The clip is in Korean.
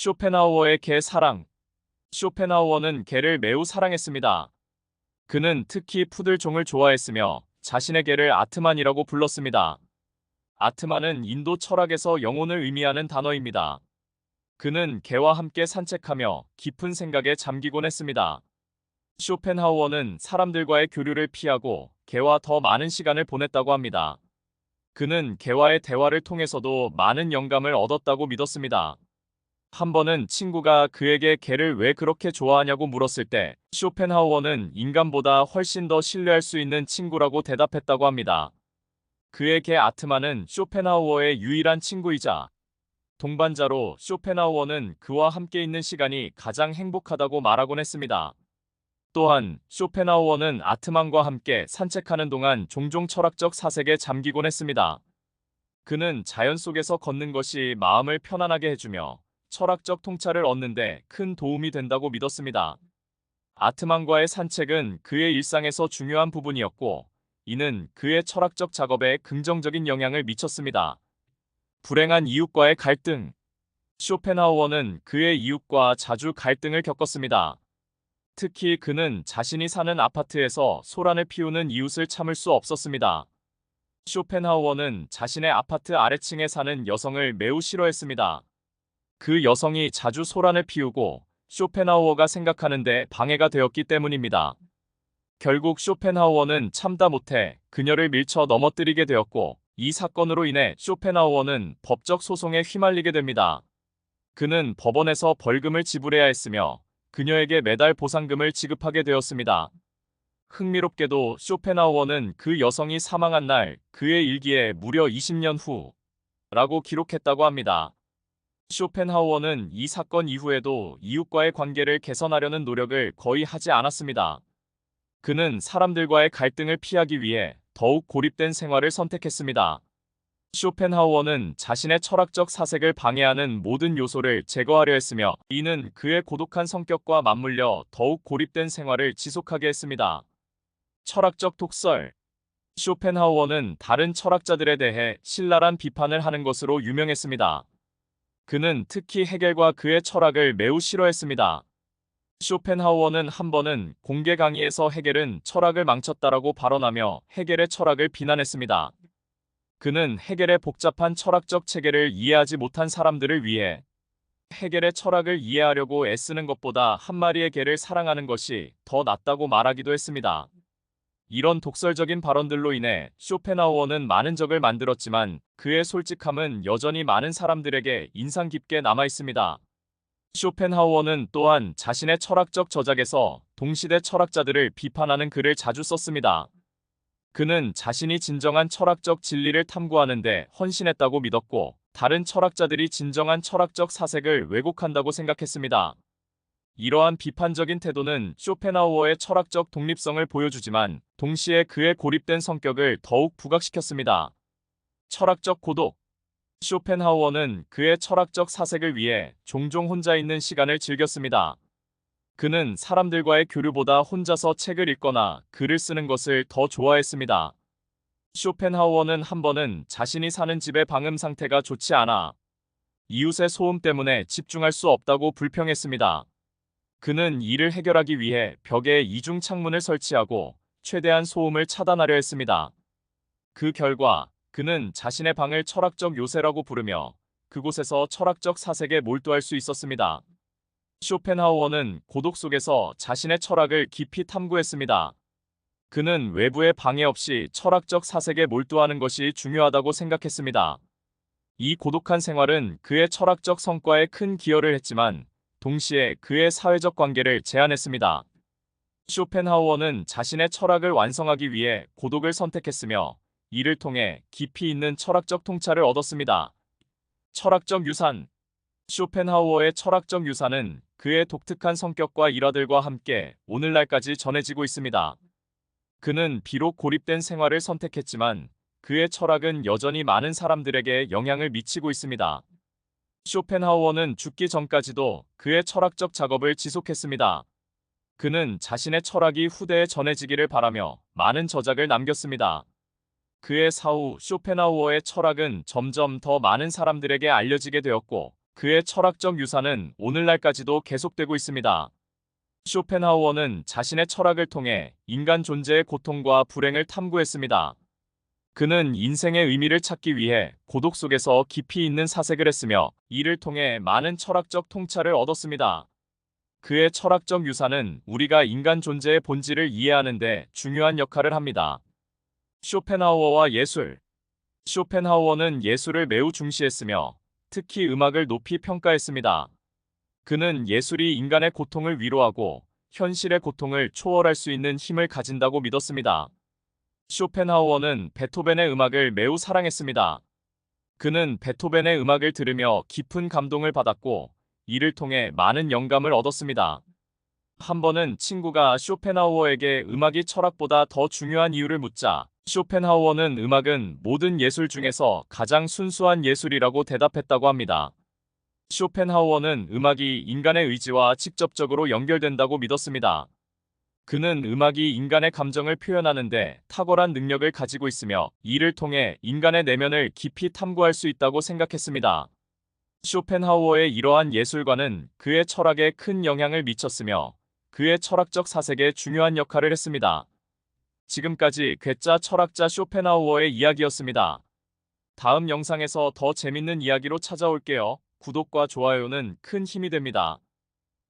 쇼펜하우어의 개 사랑. 쇼펜하우어는 개를 매우 사랑했습니다. 그는 특히 푸들종을 좋아했으며 자신의 개를 아트만이라고 불렀습니다. 아트만은 인도 철학에서 영혼을 의미하는 단어입니다. 그는 개와 함께 산책하며 깊은 생각에 잠기곤 했습니다. 쇼펜하우어는 사람들과의 교류를 피하고 개와 더 많은 시간을 보냈다고 합니다. 그는 개와의 대화를 통해서도 많은 영감을 얻었다고 믿었습니다. 한 번은 친구가 그에게 개를 왜 그렇게 좋아하냐고 물었을 때 쇼펜하우어는 인간보다 훨씬 더 신뢰할 수 있는 친구라고 대답했다고 합니다. 그의 개 아트만은 쇼펜하우어의 유일한 친구이자 동반자로 쇼펜하우어는 그와 함께 있는 시간이 가장 행복하다고 말하곤 했습니다. 또한 쇼펜하우어는 아트만과 함께 산책하는 동안 종종 철학적 사색에 잠기곤 했습니다. 그는 자연 속에서 걷는 것이 마음을 편안하게 해주며 철학적 통찰을 얻는데 큰 도움이 된다고 믿었습니다. 아트만과의 산책은 그의 일상에서 중요한 부분이었고, 이는 그의 철학적 작업에 긍정적인 영향을 미쳤습니다. 불행한 이웃과의 갈등. 쇼펜하우어는 그의 이웃과 자주 갈등을 겪었습니다. 특히 그는 자신이 사는 아파트에서 소란을 피우는 이웃을 참을 수 없었습니다. 쇼펜하우어는 자신의 아파트 아래층에 사는 여성을 매우 싫어했습니다. 그 여성이 자주 소란을 피우고 쇼펜하우어가 생각하는데 방해가 되었기 때문입니다. 결국 쇼펜하우어는 참다 못해 그녀를 밀쳐 넘어뜨리게 되었고, 이 사건으로 인해 쇼펜하우어는 법적 소송에 휘말리게 됩니다. 그는 법원에서 벌금을 지불해야 했으며 그녀에게 매달 보상금을 지급하게 되었습니다. 흥미롭게도 쇼펜하우어는 그 여성이 사망한 날 그의 일기에 무려 20년 후라고 기록했다고 합니다. 쇼펜하우어는 이 사건 이후에도 이웃과의 관계를 개선하려는 노력을 거의 하지 않았습니다. 그는 사람들과의 갈등을 피하기 위해 더욱 고립된 생활을 선택했습니다. 쇼펜하우어는 자신의 철학적 사색을 방해하는 모든 요소를 제거하려 했으며, 이는 그의 고독한 성격과 맞물려 더욱 고립된 생활을 지속하게 했습니다. 철학적 독설. 쇼펜하우어는 다른 철학자들에 대해 신랄한 비판을 하는 것으로 유명했습니다. 그는 특히 헤겔과 그의 철학을 매우 싫어했습니다. 쇼펜하우어는 한 번은 공개 강의에서 헤겔은 철학을 망쳤다라고 발언하며 헤겔의 철학을 비난했습니다. 그는 헤겔의 복잡한 철학적 체계를 이해하지 못한 사람들을 위해 헤겔의 철학을 이해하려고 애쓰는 것보다 한 마리의 개를 사랑하는 것이 더 낫다고 말하기도 했습니다. 이런 독설적인 발언들로 인해 쇼펜하우어는 많은 적을 만들었지만 그의 솔직함은 여전히 많은 사람들에게 인상 깊게 남아 있습니다. 쇼펜하우어는 또한 자신의 철학적 저작에서 동시대 철학자들을 비판하는 글을 자주 썼습니다. 그는 자신이 진정한 철학적 진리를 탐구하는데 헌신했다고 믿었고, 다른 철학자들이 진정한 철학적 사색을 왜곡한다고 생각했습니다. 이러한 비판적인 태도는 쇼펜하우어의 철학적 독립성을 보여주지만 동시에 그의 고립된 성격을 더욱 부각시켰습니다. 철학적 고독. 쇼펜하우어는 그의 철학적 사색을 위해 종종 혼자 있는 시간을 즐겼습니다. 그는 사람들과의 교류보다 혼자서 책을 읽거나 글을 쓰는 것을 더 좋아했습니다. 쇼펜하우어는 한 번은 자신이 사는 집의 방음 상태가 좋지 않아 이웃의 소음 때문에 집중할 수 없다고 불평했습니다. 그는 이를 해결하기 위해 벽에 이중 창문을 설치하고 최대한 소음을 차단하려 했습니다. 그 결과 그는 자신의 방을 철학적 요새라고 부르며 그곳에서 철학적 사색에 몰두할 수 있었습니다. 쇼펜하우어는 고독 속에서 자신의 철학을 깊이 탐구했습니다. 그는 외부의 방해 없이 철학적 사색에 몰두하는 것이 중요하다고 생각했습니다. 이 고독한 생활은 그의 철학적 성과에 큰 기여를 했지만 동시에 그의 사회적 관계를 제한했습니다. 쇼펜하우어는 자신의 철학을 완성하기 위해 고독을 선택했으며 이를 통해 깊이 있는 철학적 통찰을 얻었습니다. 철학적 유산. 쇼펜하우어의 철학적 유산은 그의 독특한 성격과 일화들과 함께 오늘날까지 전해지고 있습니다. 그는 비록 고립된 생활을 선택했지만 그의 철학은 여전히 많은 사람들에게 영향을 미치고 있습니다. 쇼펜하우어는 죽기 전까지도 그의 철학적 작업을 지속했습니다. 그는 자신의 철학이 후대에 전해지기를 바라며 많은 저작을 남겼습니다. 그의 사후 쇼펜하우어의 철학은 점점 더 많은 사람들에게 알려지게 되었고, 그의 철학적 유산은 오늘날까지도 계속되고 있습니다. 쇼펜하우어는 자신의 철학을 통해 인간 존재의 고통과 불행을 탐구했습니다. 그는 인생의 의미를 찾기 위해 고독 속에서 깊이 있는 사색을 했으며 이를 통해 많은 철학적 통찰을 얻었습니다. 그의 철학적 유산은 우리가 인간 존재의 본질을 이해하는 데 중요한 역할을 합니다. 쇼펜하우어와 예술. 쇼펜하우어는 예술을 매우 중시했으며 특히 음악을 높이 평가했습니다. 그는 예술이 인간의 고통을 위로하고 현실의 고통을 초월할 수 있는 힘을 가진다고 믿었습니다. 쇼펜하우어는 베토벤의 음악을 매우 사랑했습니다. 그는 베토벤의 음악을 들으며 깊은 감동을 받았고 이를 통해 많은 영감을 얻었습니다. 한 번은 친구가 쇼펜하우어에게 음악이 철학보다 더 중요한 이유를 묻자 쇼펜하우어는 음악은 모든 예술 중에서 가장 순수한 예술이라고 대답했다고 합니다. 쇼펜하우어는 음악이 인간의 의지와 직접적으로 연결된다고 믿었습니다. 그는 음악이 인간의 감정을 표현하는데 탁월한 능력을 가지고 있으며 이를 통해 인간의 내면을 깊이 탐구할 수 있다고 생각했습니다. 쇼펜하우어의 이러한 예술관은 그의 철학에 큰 영향을 미쳤으며 그의 철학적 사색에 중요한 역할을 했습니다. 지금까지 괴짜 철학자 쇼펜하우어의 이야기였습니다. 다음 영상에서 더 재밌는 이야기로 찾아올게요. 구독과 좋아요는 큰 힘이 됩니다.